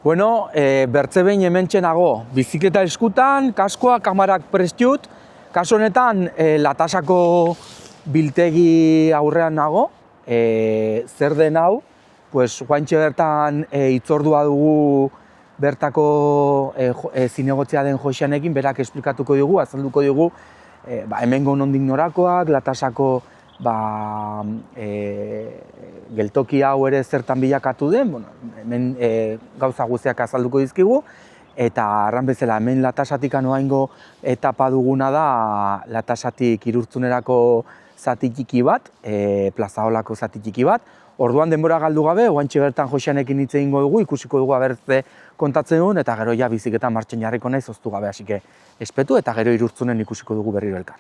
Bueno, bertze behin hementxe nago, bizikleta eskutan, kaskoa, kamarak prestiut, kasu honetan Latasako biltegi aurrean nago, zer den hau, pues guaintxe bertan hitzordua dugu bertako zinegotzia den Joxanekin, berak esplikatuko digu, azalduko digu, hemengo nondik norakoak, Latasako geltoki hau ere zertan bilakatu den, bueno, hemen gauza guztiak azalduko dizkigu, eta arran bezala hemen Latasatik noaingo etapa duguna da Latasatik Irurtzunerako zati txiki bat, Plazaolako zati txiki bat. Orduan denbora galdu gabe, oantxe bertan Joxanekin hitz egingo dugu, ikusiko dugu abertze kontatzen duen, eta gero ja biziketa martxan jarriko naiz oztu gabe, hasike espetu, eta gero Irurtzunen ikusiko dugu berriro elkar.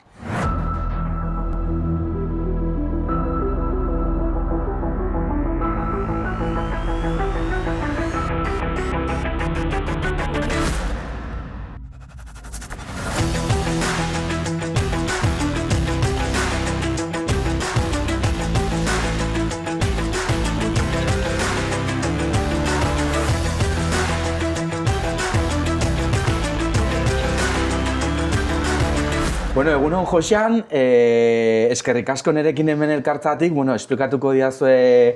Bueno, egunon Joxan, eskerrik asko nerekin hemen elkartzatik, bueno, esplikatuko diazue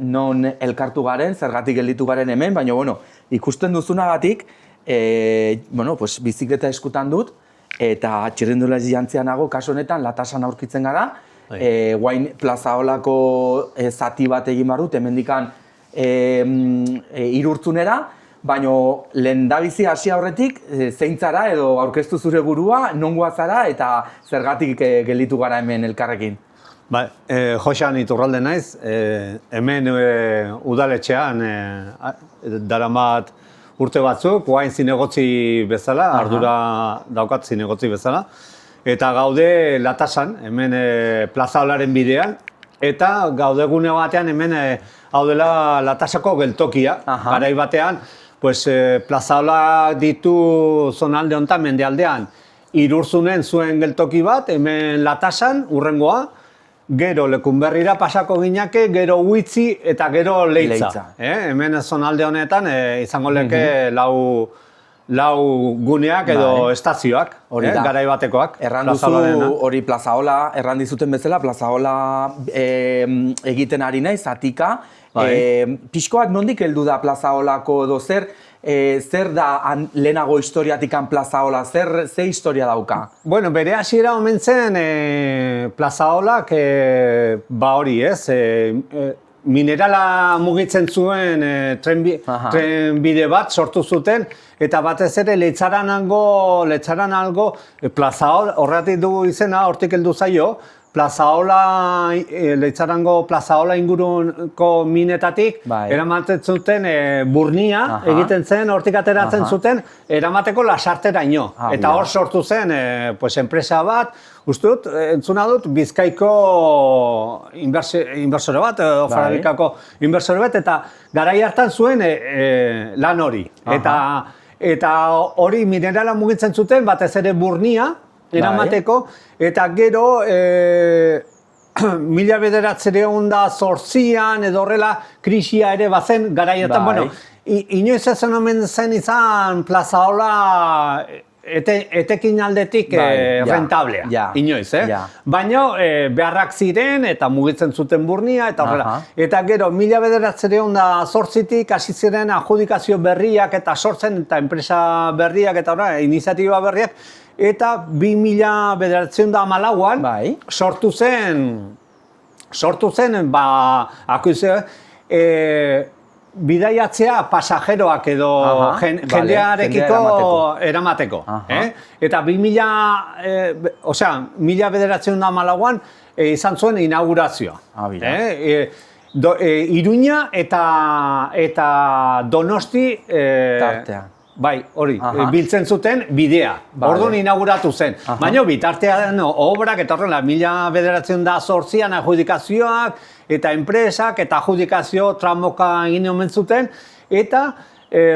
non elkartu garen, zergatik gelditu garen hemen, baina, bueno, ikusten duzunagatik, bueno, pues, bizikleta eskutan dut, eta txirrindulari jantzian nago, kasu honetan, Latasan aurkitzen gara, guain Plazaolako zati bat egin behar dut, hemendikan Irurtzunera, baina lehendabizi hasi aurretik zein zara edo aurkeztu zure burua, nongoa zara eta zergatik gelditu gara hemen elkarrekin. Joxan Iturralde naiz, hemen udaletxean daramat urte batzuk, guain zinegotzi bezala, ardura daukat zinegotzi bezala, eta gaude Latasan, hemen Plazaolaren bidean, eta gaude gune batean hemen hau dela Latasako geltokia, garai batean, pues Plazaola ditu zonalde honetan, mendealdean, Irurtzunen zuen geltoki bat, hemen Latasan, urrengoa, gero Lekunberrira pasako ginake, gero Uitzi eta gero Leitza. Hemen zonalde honetan izango leke lau guneak edo estazioak, garai batekoak. Erran duzu hori Plazaola, erran dizuten bezala, Plazaola egiten ari naiz, zatika. Pixkoak nondik heldu da Plazaolako edo zer da lehenago historiatikan Plazaola, ze historia dauka? Bueno, bere hasiera omen zen Plazaolak, hori ez, minerala mugitzen zuen trenbide bat sortu zuten, eta batez ere Leitzaran algo Plazaola, horretik dugu izena, hortik heldu zaio, Leitzarango Plazaola inguruko minetatik eramaten zuten burnia egiten zen, hortik ateratzen zuten, eramateko Lasarteraino. Eta hor sortu zen enpresa bat, uste dut, entzuna dut, Bizkaiko inbertsore bat, Farabikako inbertsore bat, eta garai hartan zuen lan hori. Eta hori minerala mugitzen zuten, batez ere burnia, eramateko, eta gero 1908an edo horrela krisia ere bazen garaietan. Bueno, inoiz ezen omen zen izan Plazaola etekin aldetik rentablea, inoiz, baina beharrak ziren eta mugitzen zuten burnia eta horrela. Eta gero 1908tik hasi ziren adjudikazio berriak eta sortzen eta enpresa berriak eta horrela, iniziatiba berriak, eta 2014an sortu zen, bidaiatzea pasajeroak edo jendearekiko eramateko. Eta 1914an izan zuen inaugurazioa. Iruña eta Donosti tartea. Bai, hori, biltzen zuten bidea, orduan inauguratu zen. Baina bitartean obrak eta horrela, 1908an adjudikazioak eta enpresak eta adjudikazio tramoka egin omen zuten, eta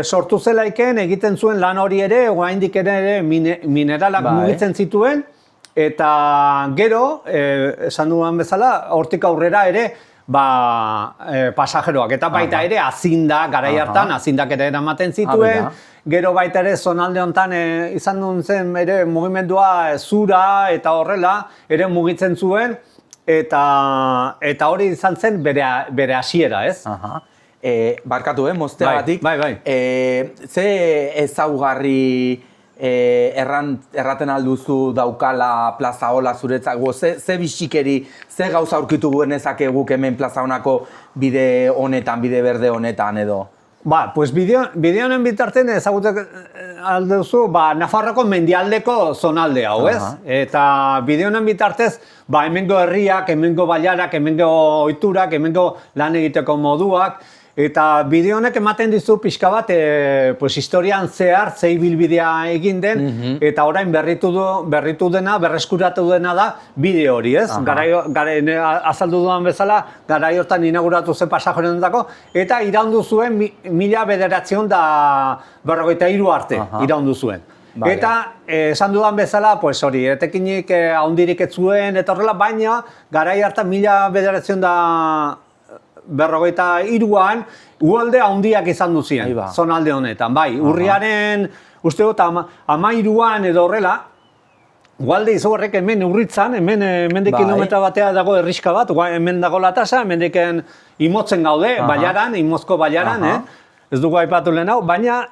sortu zelaiken egiten zuen lan hori ere, oraindik ere mineralak mugitzen zituen, eta gero, esan duan bezala, hortik aurrera ere, pasajeroak. Eta baita ere, azindak, garai hartan, azindak ere eramaten zituen, gero baita ere zonalde honetan izan duen zen ere mugimendua zura eta horrela ere mugitzen zuen, eta hori izan zen bere hasiera, ez? Barkatu, mozteagatik. Bai. Ze ezaugarri erraten alduzu daukala Plaza Ola zuretzako, ze bisikeri, ze gauza aurkitu genezakegu hemen Plaza Onako bide honetan, bide berde honetan edo? Pues bideo honen bitarten ezagutzen alduzu, Nafarroko mendialdeko zonalde hau, ez? Eta bideo honen bitartez, hemengo herriak, hemengo bailarak, hemengo ohiturak, hemengo lan egiteko moduak, eta bideo honek ematen dizu pixka bat, historian zehar, ze ibilbidea egin den, eta orain berritu dena, berreskuratu dena da bideo hori, ez? Azaldu dudan bezala, garai hortan inauguratu zen pasajeroentzako, eta iraundu zuen 1993 arte iraundu zuen. Eta esan dudan bezala, hori, etekinik handirik ez zuen, eta horrela, baina garai hartan 1993an uholde handiak izan duzien, zonalde honetan. Urriaren, uste dut, 13an edo horrela, uholde izugarrek hemen Urritzan, hemendik kilometra batea dago herriska bat, hemen dago latasa, hemendiken imotzen gaude, baiaran, imozko baiaran, ez dugu aipatu lehen hau, baina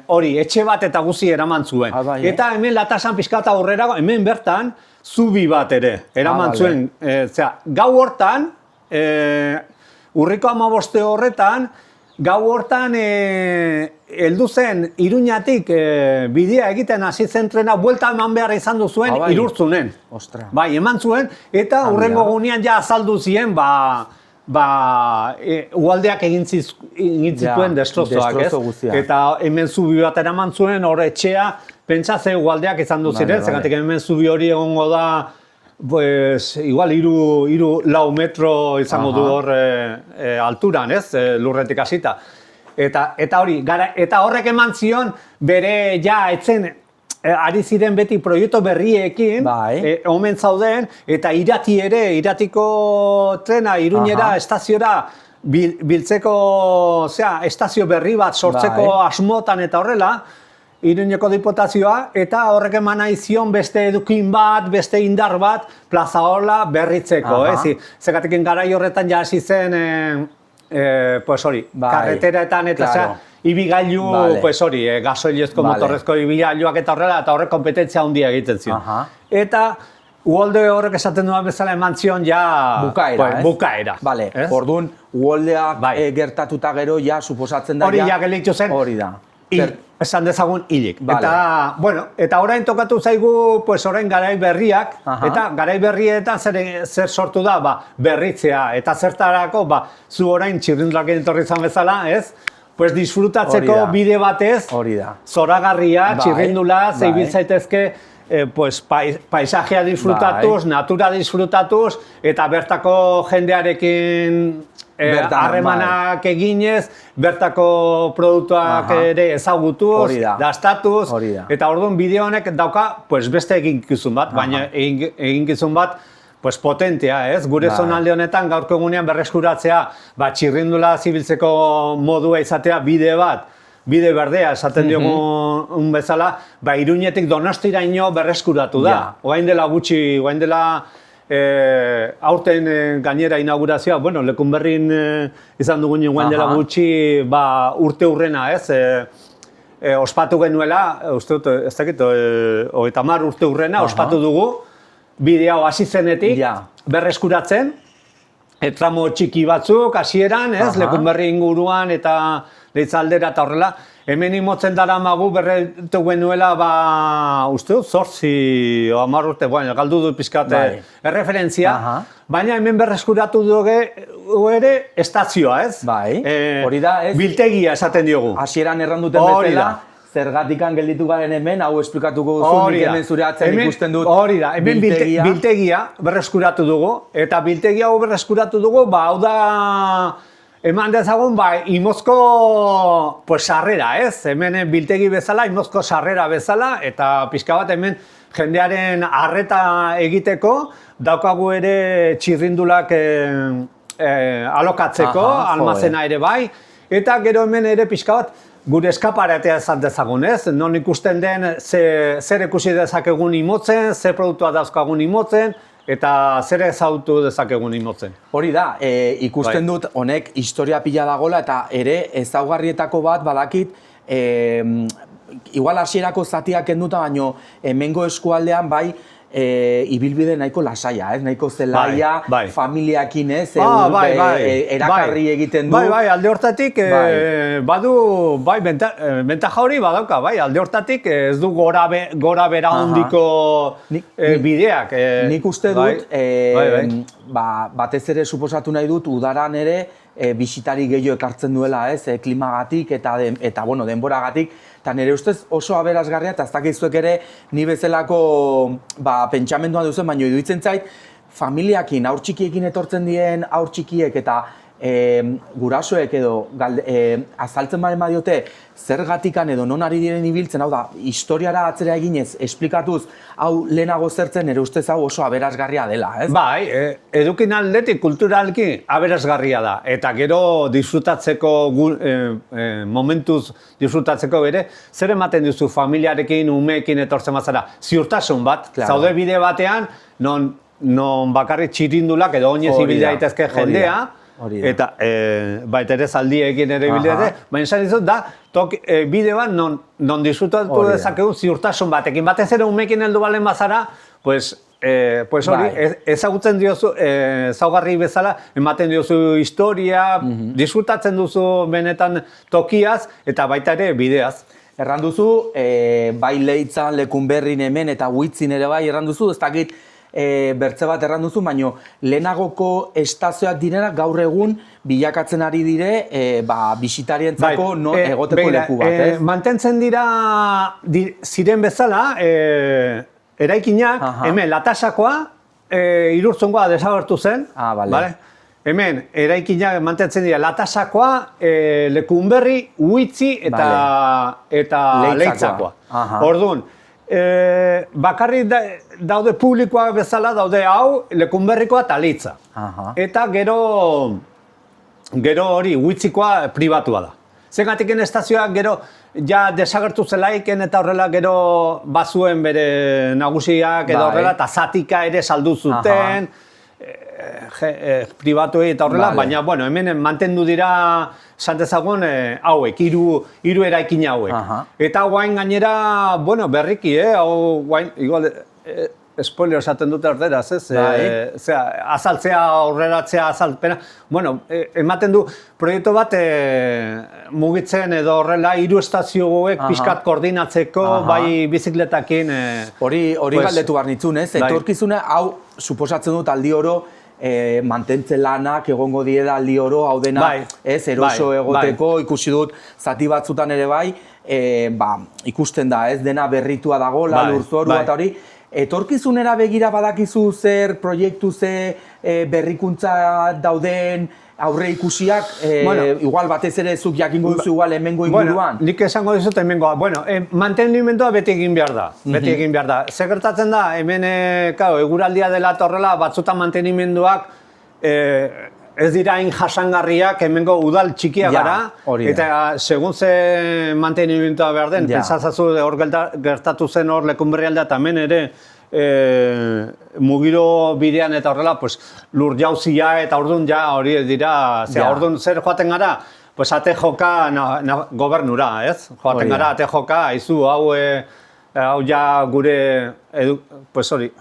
hori, etxe bat eta guzi eraman zuen. Eta hemen latasan pixkata aurrera, hemen bertan, zubi bat ere, eraman zuen. Gau hortan, Urriko 15 horretan, gau hortan heldu zen Iruñatik bidea egiten hasi zen trena, buelta eman behar izan duzuen Irurtzunen. Eman zuen, eta hurrengo gunean ja azaldu ziren, uhaldeak egin zituen destrozoak, ez? Eta hemen zubi bat eraman zuen, hor etxea, pentsa ze uhaldeak izan du ziren, zegatik hemen zubi hori egongo da, igual 3-4 metro izango du hor alturan, ez? Lurretik hasita. Eta hori, eta horrek eman zion bere etzen ari ziren beti proiektu berriekin, omen zauden, eta iratiko trena Iruñera estaziora biltzeko estazio berri bat sortzeko asmotan eta horrela, Iruñeko Diputazioa, eta horrek eman nahi zion beste edukin bat, beste indar bat, Plaza Ola berritzeko. Zegatik garai horretan ja hasi zen, karreteraetan eta ibigailu, gasoilezko motorrezko ibigailuak eta horrela, eta horrek kompetentzia handia egiten zion. Eta uholde horrek esaten duan bezala eman zion ja bukaera. Orduan, uholdeak gertatuta gero, ja, suposatzen da, hori ja gelditu zen, hori da. Esan dezagun hilik. Eta orain tokatu zaigu, orain garai berriak, eta garai berrietan zer sortu da, berritzea, eta zertarako, zu orain txirrindulak etorri izan bezala, ez? Disfrutatzeko bide batez, zoragarria, txirrindula, zeibil zaitezke, paisajea disfrutatuz, natura disfrutatuz, eta bertako jendearekin harremanak eginez, bertako produktuak ere ezagutuz, dastatuz, eta orduan bideo honek dauka beste eginkizun bat, baina eginkizun bat potentea, ez? Gure zonalde honetan gaurko egunean berreskuratzea, txirrindula zibiltzeko modua izatea bide bat, bide berdea esaten diogun bezala, Iruñetik Donostiraino berreskuratu da. Oain dela gutxi, oain dela aurten gainera inaugurazioa, Lekunberrin izan dugun oain dela gutxi urte hurrena, ez? Ospatu genuela, uste dut, ez dakit, 30 urte hurrena, ospatu dugu, bidea hasi zenetik, berreskuratzen, tramo txiki batzuk, hasieran, ez? Lekunberri inguruan eta Leitzaldera eta horrela, hemen imotzen dara magu berretu genuela, uste dut, 8 o 10 urte, galdu dut pizkate erreferentzia, baina hemen berreskuratu dugu ere estazioa, ez? Hori da, ez? Biltegia esaten diogu. Hasieran erranduten bezala, zergatikan gelditu garen hemen, hau esplikatuko duzu, nik hemen zure atzen ikusten dut. Hori da, hemen biltegia berreskuratu dugu, eta biltegia hau berreskuratu dugu, hau da, eman dezagun, Imozko sarrera, ez? Hemen biltegi bezala, Imozko sarrera bezala, eta pixka bat hemen jendearen arreta egiteko, daukagu ere txirrindulak alokatzeko, almazena ere bai, eta gero hemen ere pixka bat, gure eskaparatea ezan dezagun, ez? Non ikusten den, zer ikusi dezakegun imotzen, zer produktua dauzkagun imotzen, eta zer ezautu dezakegun imotzen. Hori da, ikusten dut honek historia pila dagoela eta ere ezaugarrietako bat badakit, igual hasierako zatiak kenduta, baino hemengo eskualdean bai ibilbide nahiko lasaia, nahiko zelaia, familiakin erakarri egiten du. Bai, alde hortatik badu, bentaja hori badauka, alde hortatik ez du gora bera hondiko bideak. Nik uste dut, batez ere suposatu nahi dut, udaran ere bisitari gehiago ekartzen duela, klimagatik eta denboragatik, eta nire ustez oso aberasgarria, eta ez dakizuek ere ni bezalako pentsamendua duzen, baina iruditzen zait, familiakin, haur txikiekin etortzen dien haur txikiek eta gurasoek edo azaltzen baren badiote zergatikan edo non ari diren ibiltzen, hau da, historiara atzera eginez, esplikatuz, hau lehenago zertzen, nire ustez hau oso aberasgarria dela, ez? Bai, edukin aldetik kulturalki aberasgarria da, eta gero disfrutatzeko, momentuz disfrutatzeko bere, zer ematen duzu familiarekin, umeekin etortzen bazara, ziurtasun bat, zaude bide batean, non bakarrik txirindulak edo oinez ibil daitezke jendea, eta baita ere zaldiekin ere bidete, baina esan dizut da, bide bat non disfrutatu dezakegu ziurtasun batekin. Batez ere umekin heldu balen bazara, pues hori, ezagutzen diozu, ezaugarri bezala, ematen diozu historia, disfrutatzen duzu benetan tokiaz, eta baita ere bideaz. Erran duzu, bai Leitzan, Lekunberrin hemen eta Huitzin ere bai erran duzu, ez dakit bertze bat erran duzu, baina lehenagoko estazioak direna gaur egun bilakatzen ari dire bisitarientzako egoteko leku bat. Mantentzen dira ziren bezala, eraikinak, hemen latasakoa, Irurtzungoa desagertu zen, hemen eraikinak mantentzen dira latasakoa, Lekunberri, Huitzi eta Leitzakoa. Orduan, bakarrik daude publikoak bezala, daude hau, Lekunberrikoa eta Leitza. Eta gero hori, Huitzikoa pribatua da. Zergatiken estazioak gero ja desagertu zelaiken eta horrela gero bazuen bere nagusiak edo horrela, eta zatika ere saldu zuten, pribatuei eta horrela, baina hemen mantendu dira santezagun hauek, hiru eraikin hauek. Eta guain gainera, berriki, hau guain, igual, spoiler esaten dute orderaz, ez? Azaltzea, aurreratzea, azalpena. Ematen du proiektu bat mugitzen edo horrela hiru estazioek pixkat koordinatzeko, bai bizikletakin. Hori galdetu behar nitzun, ez? Etorkizune, hau, suposatzen dut aldi oro, mantentzen lanak egongo dieda aldi oro, hau dena, eroso egoteko, ikusi dut zati batzutan ere bai, ikusten da, ez dena berritua dago, lurzoru eta hori, etorkizunera begira badakizu zer proiektu berrikuntza dauden aurre ikusiak, igual batez ere zuk jakingo duzu igual hemengo inguruan? Nik esango dizut hemengoa. Mantenimendua beti egin behar da. Zer gertatzen da, hemen eguraldia dela horrela, batzutan mantenimenduak ez dira hain jasangarriak hemengo udal txikia gara, eta segun ze mantenimendua behar den, pentsazazu hor gertatu zen hor Lekunberrialdea eta hemen ere mugiro bidean eta horrela, lur jauzia eta orduan ja hori dira, orduan zer joaten gara, ate joka gobernura, ez? Joaten gara ate joka, haizu, hau ja gure, hori,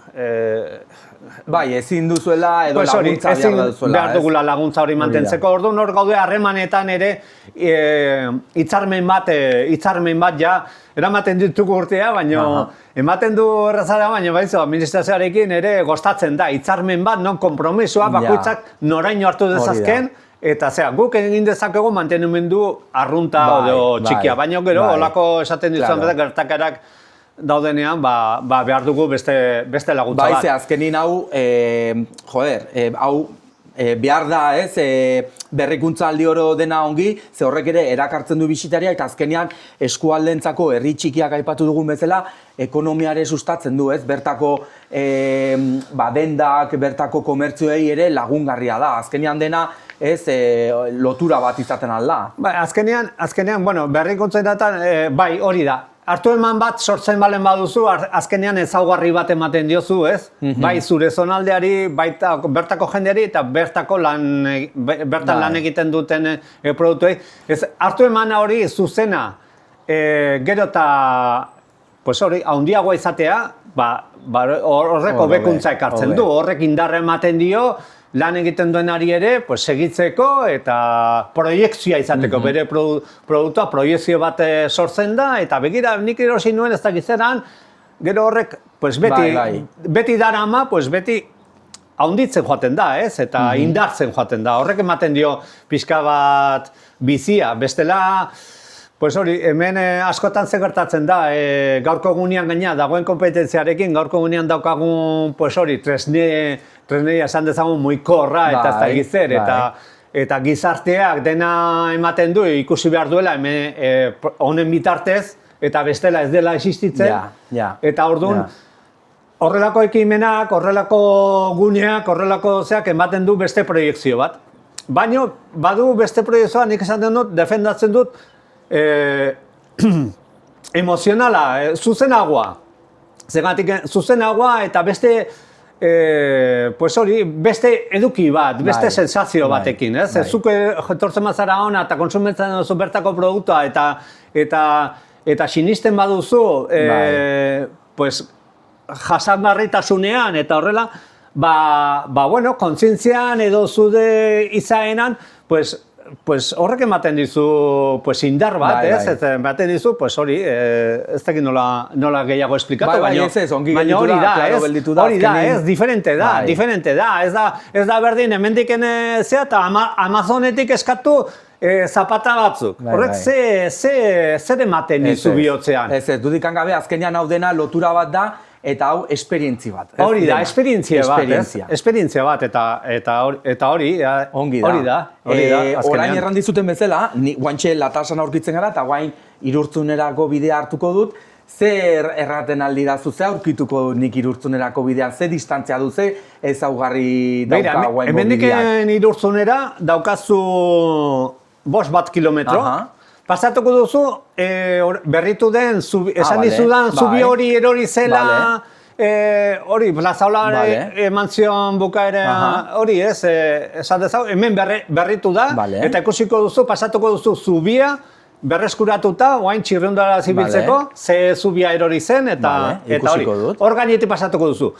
bai, ezin duzuela edo laguntza behar duzuela. Behar dugula laguntza hori mantentzeko. Orduan hor gaude harremanetan ere hitzarmen bat ja eramaten ditugu urtea, baina ematen du errazara, baina administrazioarekin ere gostatzen da. Hitzarmen bat, non konpromisoa, bakoitzak noraino hartu dezazken, eta guk egin dezakegu mantenimendu arrunta edo txikia, baina gero olako esaten dituan gertakarak daudenean, behar dugu beste laguntza bat. Azkenin hau, hau behar da, ez, berrikuntza aldi oro dena ongi, ze horrek ere erakartzen du bisitaria, eta azkenean eskualdentzako herri txikiak aipatu dugun bezala, ekonomiare sustatzen du, ez, bertako dendak, bertako komertzioei ere lagungarria da, azkenean dena, ez, lotura bat izaten alda. Bai, azkenean, bueno, berrikuntzetan, bai, hori da. Hartu eman bat sortzen balen baduzu, azkenean ezaugarri bat ematen diozu, ez? Bai, zure zonaldeari, bertako jendeari eta bertan lan egiten duten produktuei. Hartu eman hori zuzena, gero eta, pues hori, handiagoa izatea, horrek hobekuntza ekartzen du, horrek indarra ematen dio, lan egiten duenari ere, pues, segitzeko eta proiektzioa izateko, bere produktua proiektzio bat sortzen da, eta begira, nik erosi nuen ez dakitzeran, gero horrek, pues, beti darama, pues, beti haunditzen joaten da, ez? Eta indartzen joaten da, horrek ematen dio pixka bat bizia, bestela, pues hori, hemen askotan ze gertatzen da, gaurko egunean gaina dagoen kompetentziarekin, gaurko egunean daukagun, pues hori, tresneria esan dezagun muikorra eta ez da egizer, eta gizarteak dena ematen du, ikusi behar duela, hemen honen bitartez, eta bestela ez dela existitzen, eta orduan, horrelako ekimenak, horrelako guneak, horrelako zeak ematen du beste proiektzio bat. Baina, badu beste proiektzioa, nik esan dut, defendatzen dut, emozionala, zuzenagoa. Zegatik, zuzenagoa eta beste, pues hori, beste eduki bat, beste sensazio batekin, ez? Zuk etortzen bazara hona eta konsumentzen duzu bertako produktua eta sinisten baduzu, pues, jasangarritasunean eta horrela, bueno, kontzientzian edo zude izaenan, pues horrek ematen dizu indar bat, ez? Ematen dizu, pues hori, ez dakit nola gehiago esplikatu, baina hori da, ez? Diferente da, ez da berdin, hemendiken zea eta Amazonetik eskatu zapata batzuk. Horrek zer ematen dizu bihotzean? Ez, dudikan gabe, azkenean hau dena lotura bat da, eta hau esperientzi bat. Hori da, esperientzia bat, eta hori da. Orain erran dizuten bezala, guantxe latasan aurkitzen gara, eta guain Irurtzunerako bidea hartuko dut, zer erraten aldidazu, ze aurkituko dut nik Irurtzunerako bidean, ze distantzia du, ze ezaugarri dauka guain bideak. Hemendiken Irurtzunera daukazu 5 kilometro, pasatuko duzu, berritu den, esan dizudan, zubi hori erori zela, hori, plazaola eman zion bukaera, hori ez, esan dezau, hemen berritu da, eta ikusiko duzu, pasatuko duzu zubia, berreskuratuta, oain txirriondara zibiltzeko, ze zubia erori zen, eta hori, hor gainetik pasatuko duzu.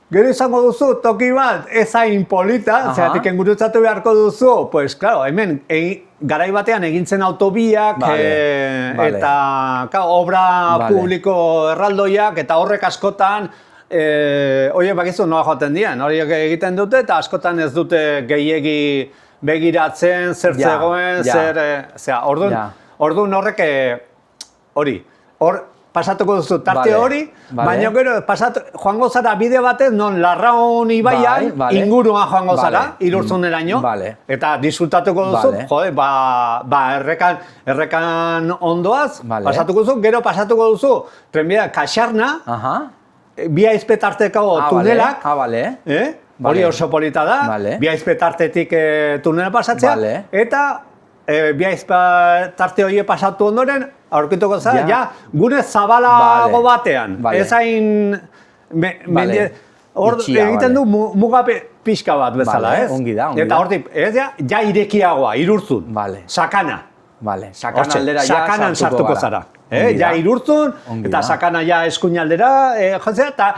Gero izango duzu, toki bat, ez hain polita, zeratik engurutzatu beharko duzu, pues, claro, hemen, garai batean egintzen autobiak, eta obra publiko erraldoiak, eta horrek askotan, horiek bakizu noa joaten dian, horiek egiten dute, eta askotan ez dute gehiegi begiratzen, zer zegoen, orduan horrek, hori, pasatuko duzu tarte hori, baina gero joango zara bide batez non Larraun ibaian inguruan joango zara, Irurtzuneraino, eta disfrutatuko duzu, errekan ondoaz, pasatuko duzu, gero pasatuko duzu, trenbidea Kaxarna, bi aizpetarteko tunelak, hori oso polita da, bi aizpetartetik tunela pasatzea, eta bi aizpetarte hori pasatu ondoren, aurkituko zara, ja, gure zabalago batean. Ez hain, hor egiten du muga pixka bat bezala, ez? Ongi da. Eta hortik, ez ja irekiagoa, Irurtzun, Sakana. Sakanan sartuko zara. Ja Irurtzun, eta Sakana ja eskuinaldera, jotzea, eta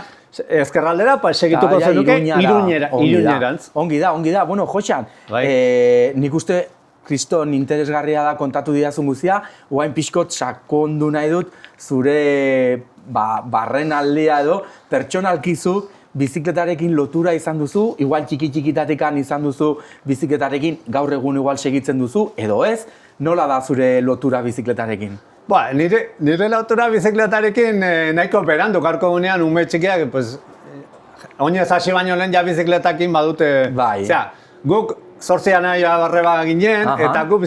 ezkerraldera, segituko zenuke Iruñerantz. Ongi da. Bueno, Joxan, nik uste kriston interesgarria da kontatu didazun guztia, guain pixkot sakondu nahi dut zure barren aldea edo pertsonalkizu bizikletarekin lotura izan duzu, igual txiki-txikitatekan izan duzu bizikletarekin, gaur egun igual segitzen duzu, edo ez, nola da zure lotura bizikletarekin? Nire lotura bizikletarekin nahiko berandu, gaurko gunean ume txikiak, oinez hasi baino lehen ja bizikletakin badute. Bai. Osea, guk 8 nahi barreba ginen, eta guk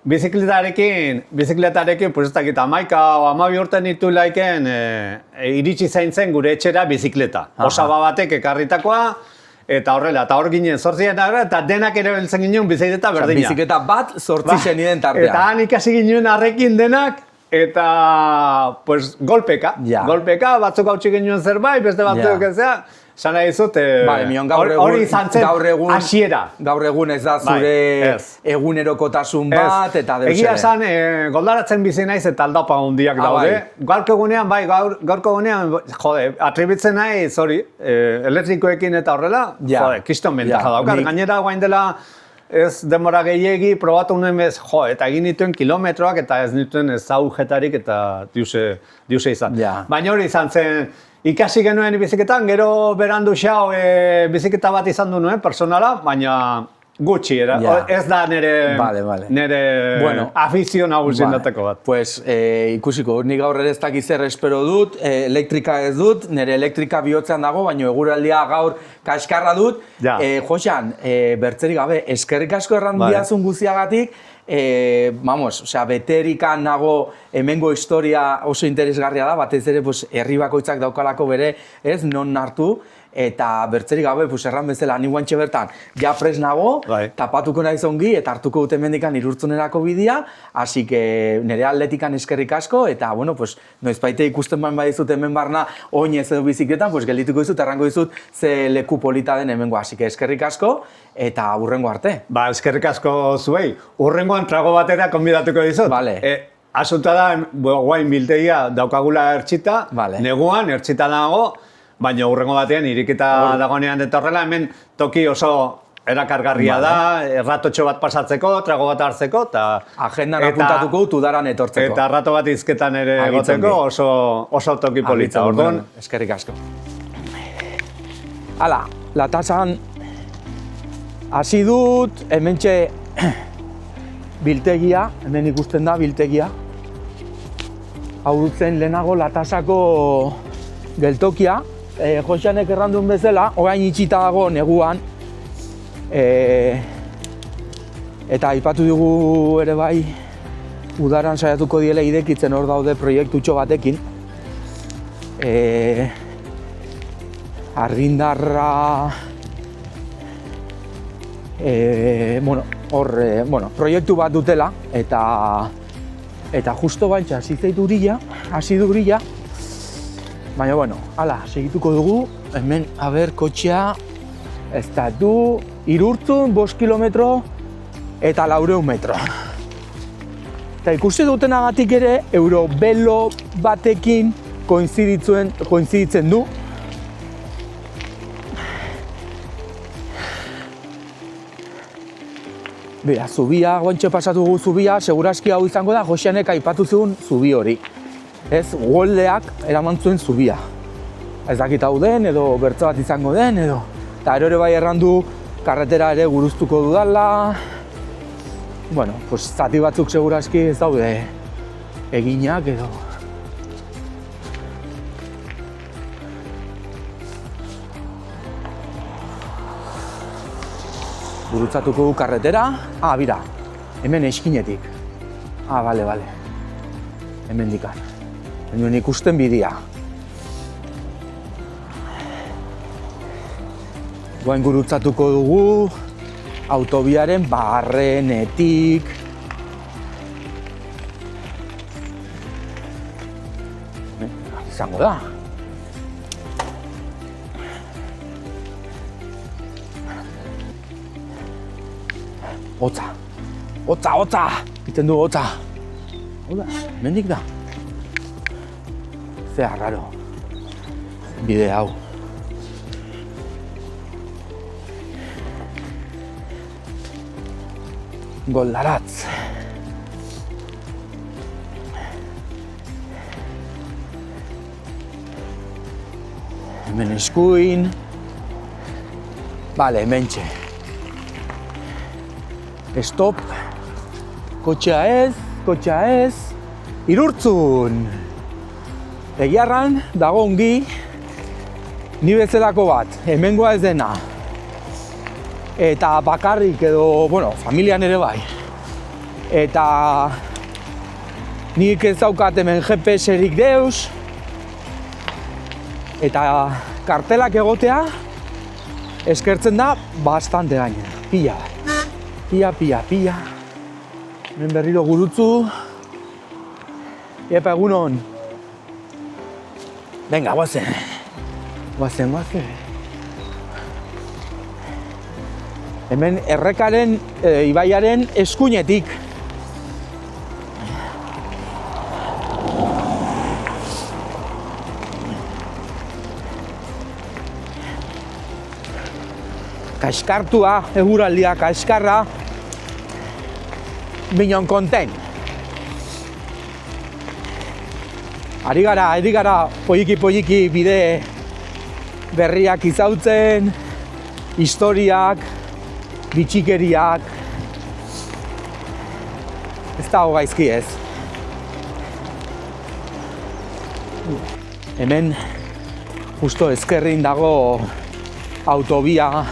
bizikletarekin, pues ez dakit, 11 o 12 urte nitu laiken, iritsi zaintzen gure etxera bizikleta. Osaba batek ekarritakoa, eta horrela, eta hor ginen 8 eta denak ere beltzen ginen bizikleta berdina. Bizikleta bat 8 zeniden tartean. Eta han ikasi ginen arrekin denak, eta, pues, golpeka. Golpeka, batzuk hautsi ginen zerbait, beste batzuk ezea. Esan nahi dizut, hori izan zen hasiera. Gaur egun ez da zure egunerokotasun bat, eta deus ere. Egia esan, goldaratzen bizi naiz eta aldapa hundiak daude. Gaurko egunean, gaurko egunean, atribitzen naiz, hori, elektrikoekin eta horrela, kiston bentaja daukar. Gainera, guain dela, ez demora gehiegi, probatu nuen bez, eta egin dituen kilometroak, eta ez dituen ez agujetarik, eta diuse izan. Baina hori izan zen, ikasi genuen biziketan, gero berandu xao biziketa bat izan du nuen, personala, baina gutxi, ez da nire afizio nagusien dateko bat. Pues ikusiko, nik gaur ere ez dakiz zer espero dut, elektrika ez dut, nire elektrika bihotzean dago, baina eguraldia gaur kaskarra dut. Joxan, bertzerik gabe, eskerrik asko errandiazun guztiagatik, beterikan nago hemengo historia oso interesgarria da, batez ere herri bakoitzak daukalako bere, ez, non hartu, eta bertzerik gabe, erran bezala, ni guantxe bertan, ja pres nago, tapatuko naiz ongi, eta hartuko dut hemendikan Irurtzunerako bidea, hasi nire atletikan eskerrik asko, eta, noizbaite ikusten badizut hemen barna oinez edo bizikletan, geldituko dizut, errango dizut, ze leku polita den hemengo, hasi eskerrik asko, eta hurrengo arte. Eskerrik asko zuei, hurrengoan trago batera konbidatuko dizut. Asunta da, guain biltegia daukagula ertxita, neguan ertxita dago, baina hurrengo batean irikita dagoenean detorrela, hemen toki oso erakargarria da, erratotxo bat pasatzeko, trago bat hartzeko, eta... Agendan apuntatuko dut udaran etortzeko. Eta rato bat izketan ere egoteko oso toki polita. Eskerrik asko. Hala, latasan hasi dut, hementxe biltegia, hemen ikusten da biltegia. Hau dutzen lehenago latasako geltokia. Joxanek errandun bezala, orain itxita dago neguan. Eta aipatu dugu ere bai, udaran saiatuko diela idekitzen hor daude proiektutxo batekin. Argindarra... proiektu bat dutela, eta justo bantxa hasi du grilla, baina, hala, segituko dugu, hemen, kotxea, ez da du, Irurtzun, 5 kilometro, eta 400 metro. Eta ikusi dutenagatik ere, Eurobelo batekin koinziditzen du. Bera, zubia, guantxe pasatu dugu zubia, segurazki hau izango da, Joxanek aipatu zuen zubi hori. Ez, goldeak eraman zuen zubia. Ez dakit hau den, edo bertso bat izango den, edo... Eta ere bai errandu, karretera ere guruztuko dudala... zati batzuk segurazki ez daude eginak, edo... Gurutzatuko du karretera. Bira, hemen eskinetik. Bale. Hemen dikan. Hemen ikusten bidea. Goain gurutzatuko dugu autobiaren barrenetik. Izango da. Hotza! Iten du hotza! Hola, mendik da. Zea raro. Bide hau. Goldaratz. Hemen eskuin. Bale, hementxe. Stop. Kotxea ez. Irurtzun. Egiarran dago ongi. ni bezalako bat, hemengoa ez dena, eta bakarrik edo, bueno, familian ere bai, eta nik ez daukat hemen GPS-erik deus, eta kartelak egotea eskertzen da bastante gainera, pila. Hemen berriro gurutzu. Epa, egunon. Venga, guazen. Hemen errekaren, ibaiaren eskuinetik. Kaskartua, eguraldia, kaskarra. Binon konten. Ari gara poliki bide berriak izautzen, historiak, bitxikeriak. Ez dago gaizki ez. Hemen justo ezkerrin dago autobia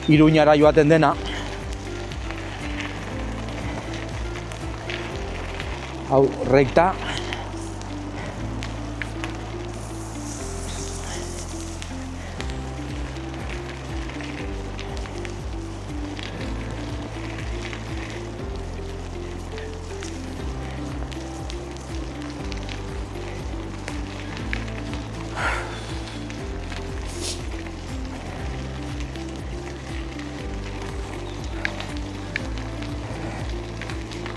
Iruñara joaten dena. Hau, rekta.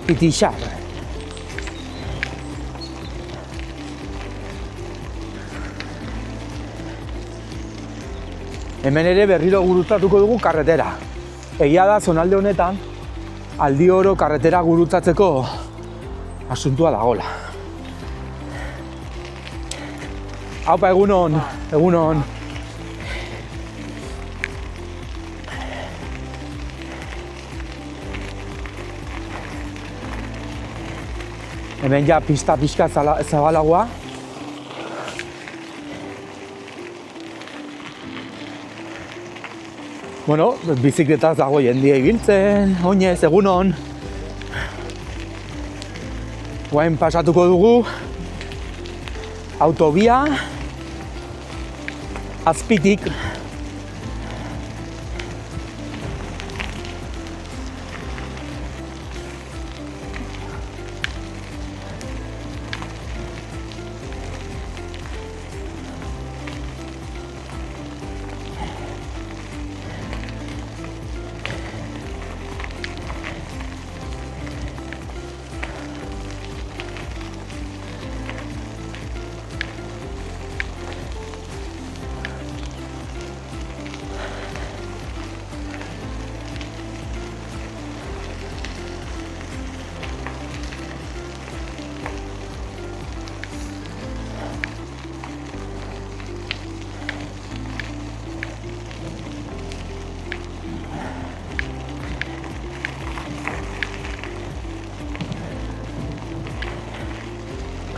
Pitixar. Hemen ere berriro gurutzatuko dugu karretera. Egia da, zonalde honetan, aldi oro karretera gurutzatzeko asuntua dagola. Haupa, egunon. Hemen ja pista pixka zabalagoa. Bueno, bizikletaz dago jendia ibiltzen, oinez, egunon. Guain pasatuko dugu autobia azpitik.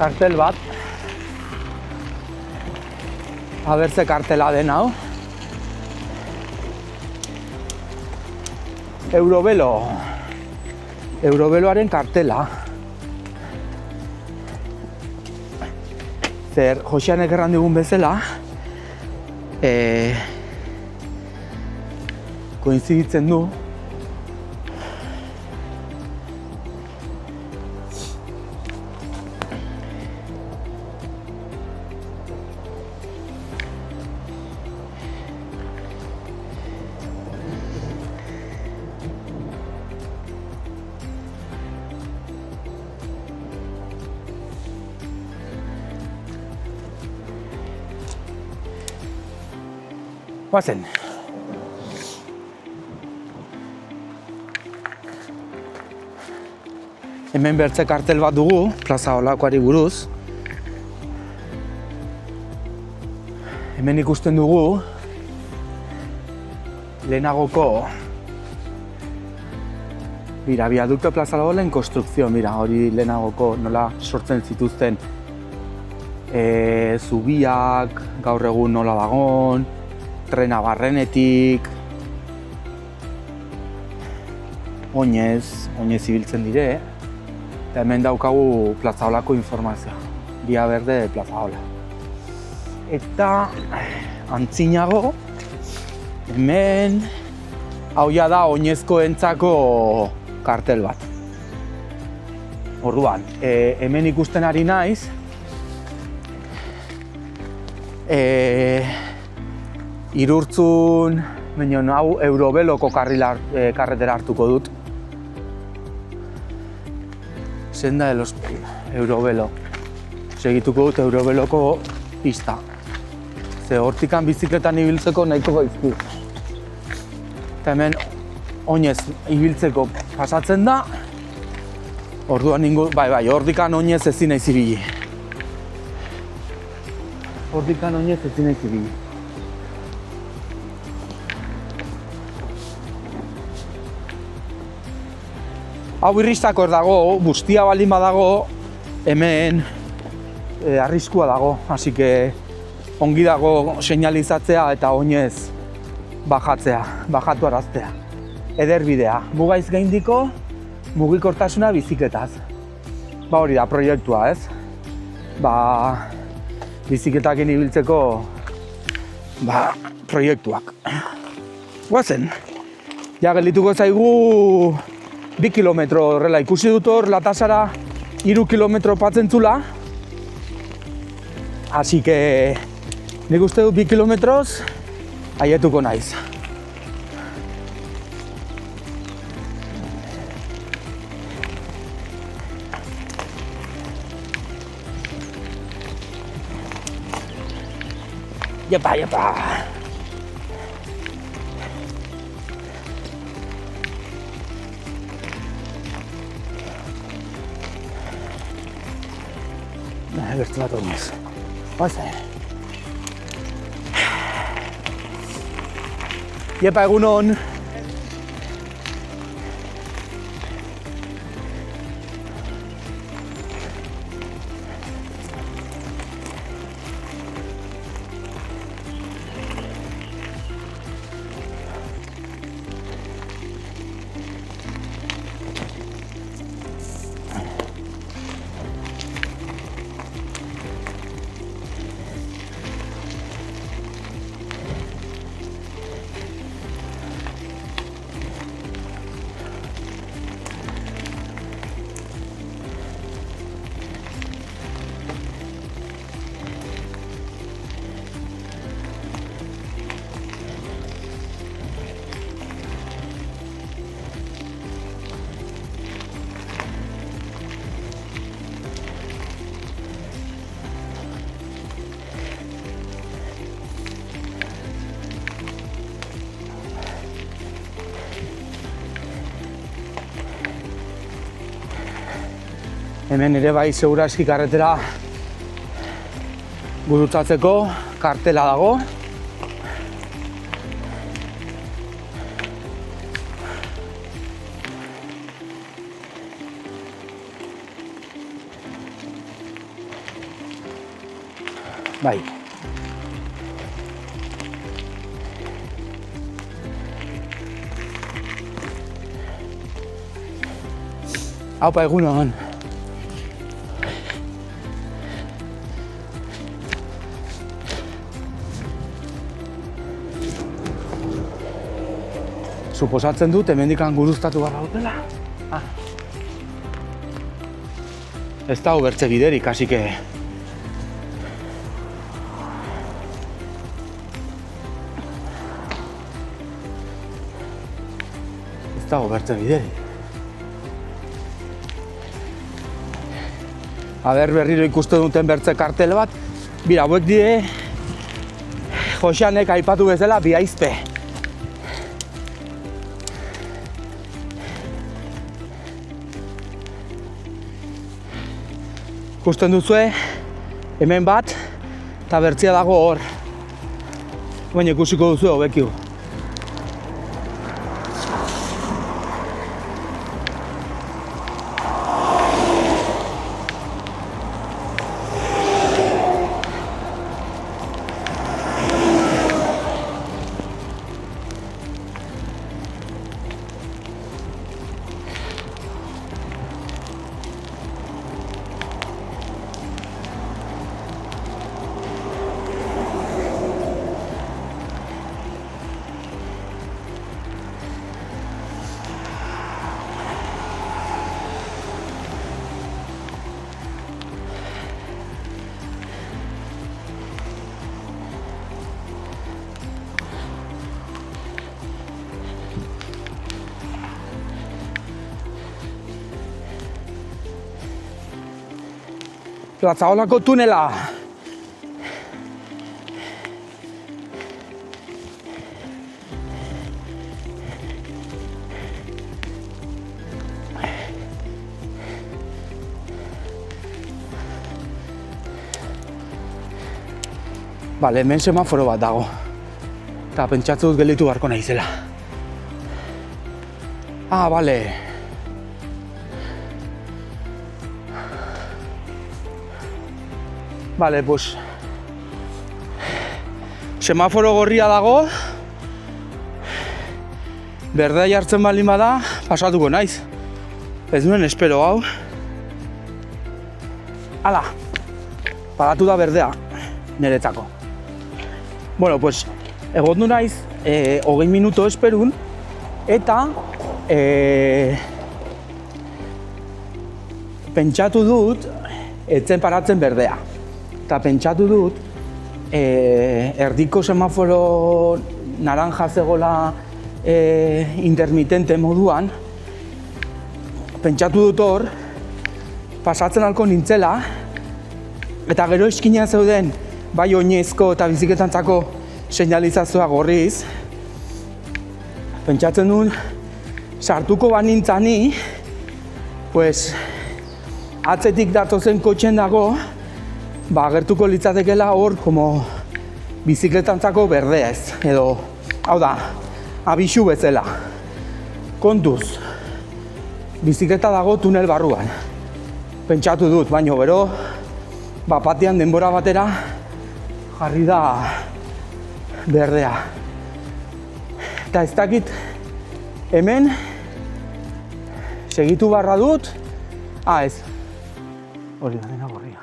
Kartel bat. Aber ze kartela den hau. Euroveloaren kartela. Zer, Joseanek erran digun bezala, koinziditzen du Guazen. Hemen bertze kartel bat dugu, plaza Olakoari buruz. Hemen ikusten dugu lehenagoko viaducto plaza Olakoaren konstrukzio, hori lehenagoko nola sortzen zituzten zubiak, gaur egun nola dagon, trena barrenetik, oinez ibiltzen dire, eta hemen daukagu Plazaolako informazioa, Via Verde Plazaola. Eta antzinago, hemen hau ja da oinezkoentzako kartel bat. Orduan, hemen ikusten ari naiz, Irurtzun, hau Eurobeloko karretera hartuko dut. Senda de los Eurobelo. Segituko dut Eurobeloko pista. Ze hortikan bizikletan ibiltzeko nahiko gaizki. Eta hemen oinez ibiltzeko pasatzen da. Orduan hortikan oinez ezin naiz ibili. Hortikan oinez ezin naiz ibili. Hau irristakor dago, bustia baldin badago, hemen arriskua dago, hasi que ongi dago seinalizatzea eta oinez bajatu araztea. Ederbidea, mugaiz gaindiko, mugikortasuna bizikletaz. Hori da proiektua, ez? Bizikletakin ibiltzeko proiektuak. Guazen, ja geldituko zaigu 2 kilometro horrela ikusi dut hor, Latasara 3 kilometro patzentzula. Así que nik uste dut 2 kilometroz aietuko naiz. Yepa! Bertu bat oinez. Oazen. Yepa, egunon. Hemen ere bai seguraski karretera gurutzatzeko kartela dago. Bai. Aupa, egunon. Suposatzen dut, hemendikan guruztatu gara dutela. Ez dago bertze biderik, hasi que... Ez dago bertze biderik. Berriro ikusten duten bertze kartel bat. Bira, hauek die... Joxanek aipatu bezala Biaizpe. Ikusten duzue, hemen bat, eta bertzia dago hor. Baina ikusiko duzue hobekiu. Platzaolako tunela. Bale, hemen semaforo bat dago. Eta pentsatzu dut gelditu beharko naizela. Ah, bale. Bale, pues... semaforo gorria dago. Berdea jartzen baldin bada, pasatuko naiz. Ez nuen espero hau. Hala, pagatu da berdea, niretzako. Bueno, pues, egondu naiz, 20 minuto esperun, eta pentsatu dut, etzen paratzen berdea. Eta pentsatu dut, erdiko semaforo naranja zegoela intermitente moduan, pentsatu dut hor, pasatzen halko nintzela, eta gero eskina zeuden, bai oinezko eta biziketantzako seinalizazioa gorriz, pentsatzen duen, sartuko banintzani, pues, atzetik datozen kotxen dago, agertuko litzatekela hor, como, bizikletantzako berdea ez, edo, hau da, abisu bezala. Kontuz, bizikleta dago tunel barruan. Pentsatu dut, baino gero, batean denbora batera, jarri da berdea. Eta ez dakit, hemen, segitu barra dut, ez, hori da dena gorria.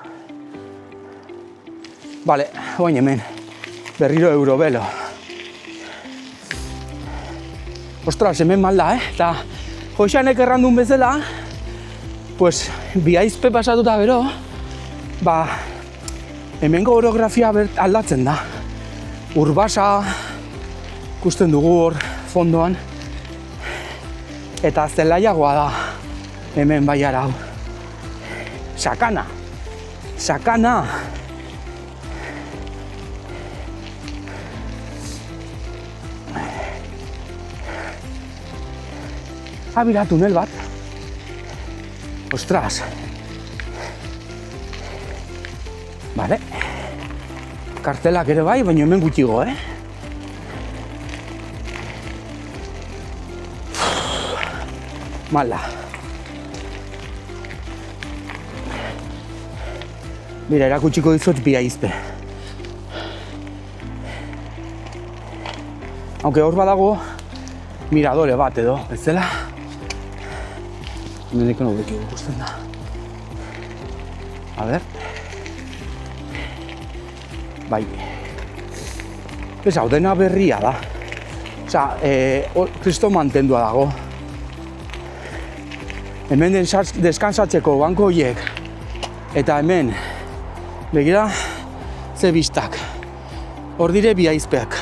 Bale, oin hemen, berriro Eurovelo. Ostras, hemen malda, eta Joxanek errandun bezala, pues, Biaizpe pasatuta gero, hemengo orografia aldatzen da. Urbasa, ikusten dugu hor fondoan, eta zelaiagoa da hemen baiara hau. Sakana, sakana. Bira, tunel bat. Ostras. Bale. Kartelak ere bai, baina hemen gutxigo, Mala. Mira, erakutsiko dizut Biaizpe. Aunque hor badago miradore bat edo, ez zela? Hemeneko nobeki ikusten da. A ber. Bai. Ez hau dena berria da. Osa, kristo mantendua dago. Hemen deskansatzeko banko horiek. Eta hemen, begira, ze bistak. Hor dire Biaizpeak.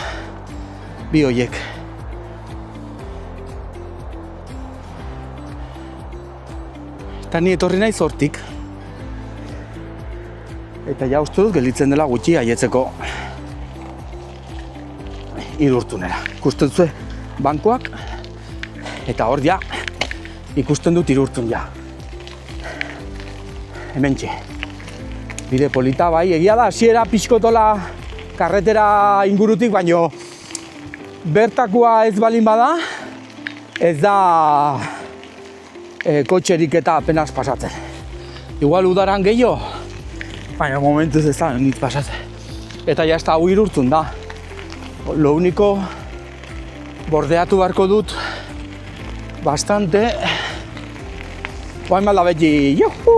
Bi horiek. Eta ni etorri naiz hortik. Eta ja uste dut gelditzen dela gutxi haietzeko idurtunera. Ikusten zuen bankoak, eta hor ja ikusten dut idurtun ja. Hementxe. Bide polita bai, egia da, hasiera pixkotola karretera ingurutik, baino bertakoa ez balin bada, ez da kotxerik eta apenas pasatzen. Igual udaran gehiago, baina momentuz ez da nit pasatzen. Eta ja ez da hau irurtzun da. Lo único, bordeatu beharko dut bastante. Guain malda beti, juhu!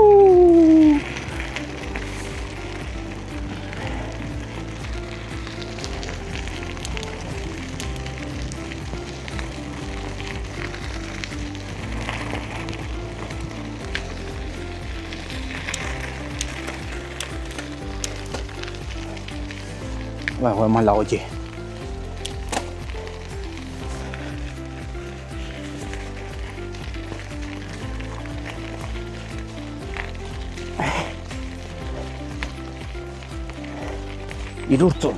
Guain malda gotxi. Irurtzun.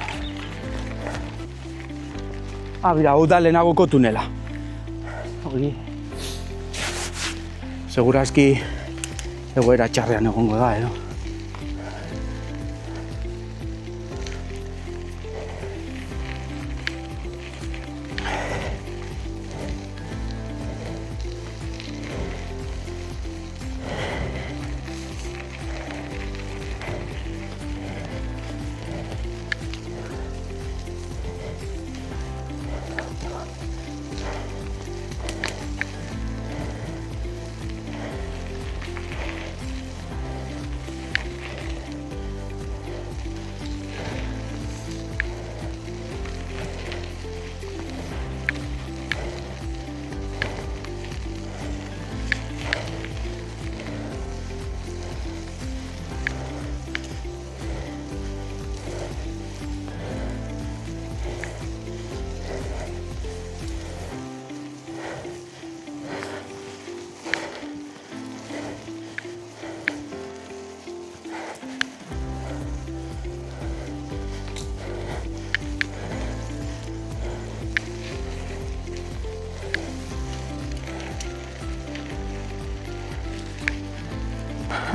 Bira, hau da lehenagoko tunela. Hori. Segurazki egoera txarrean egongo da, edo.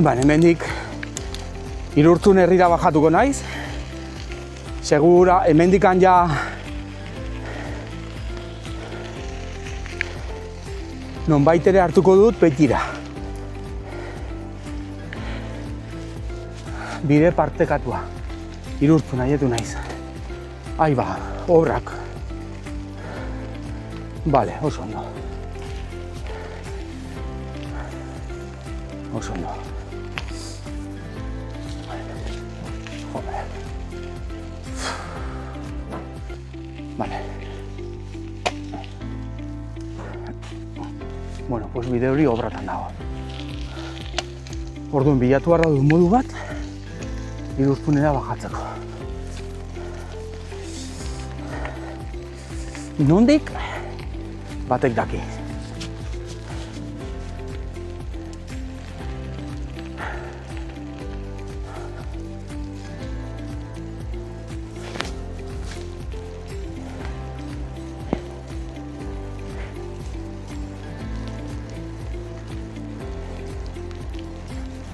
Hemendik Irurtzun herrira bajatuko naiz. Segura, hemendikan ja nonbait ere hartuko dut Betira. Bide partekatua. Irurtzun aietu naiz. Aiba, obrak. Bale, oso ondo. Oso ondo. Vale. Bueno, pues bide hori obratan dago. Orduan bilatu behar dut modu bat, Irurtzunera bajatzeko. Nondik? Batek daki.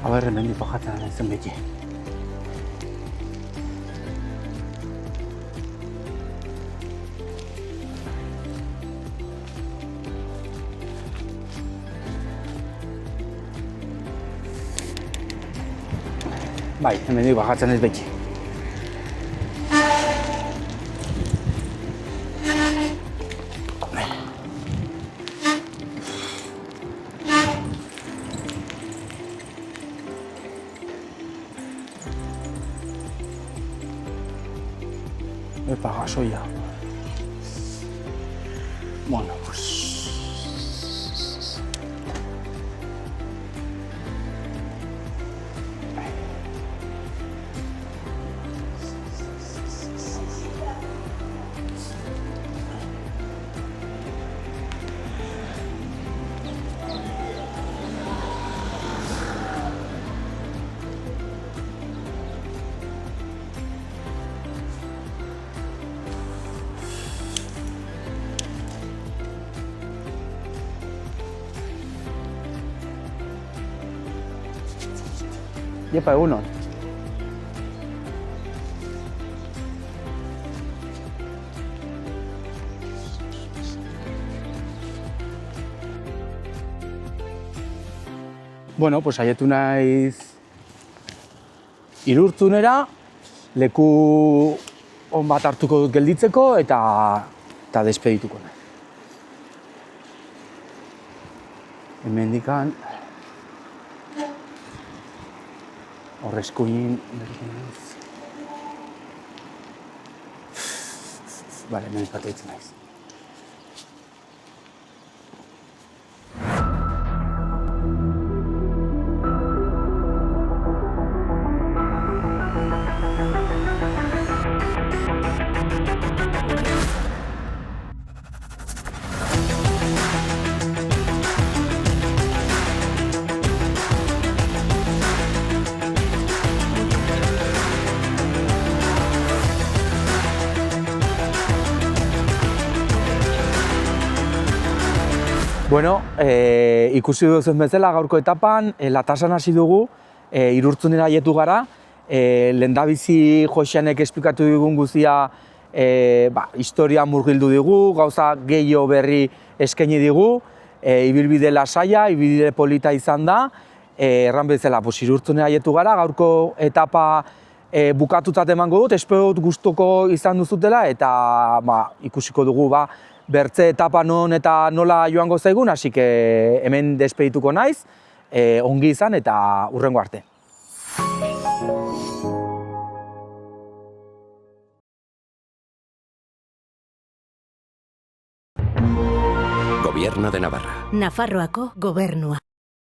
Aber, hemendik bajatzen naizen beti. Bai, hemendik bajatzen naiz beti. Epa, gasoia. Bueno, pues... Iepa, egunon. Bueno, pues aietu naiz Irurtzunera, leku on bat hartuko dut gelditzeko eta despedituko nahi. Hemendikan Horrezkuin... Bale, hemen pateitzen naiz. Bueno, ikusi duzen bezala gaurko etapan, Latasan hasi dugu, Irurtzunera aietu gara, lehendabizi Joxanek esplikatu digun guztia historia murgildu digu, gauza gehiago berri eskaini digu, ibilbide lasaia, ibilbide polita izan da, erran bezala, Irurtzunera aietu gara, gaurko etapa bukatutzat emango dut, espero dut gustuko izan duzutela, eta ikusiko dugu bertze etapa non eta nola joango zaigun, hasi hemen despedituko naiz, ongi izan eta hurrengo arte. Gobierno de Navarra. Nafarroako gobernua.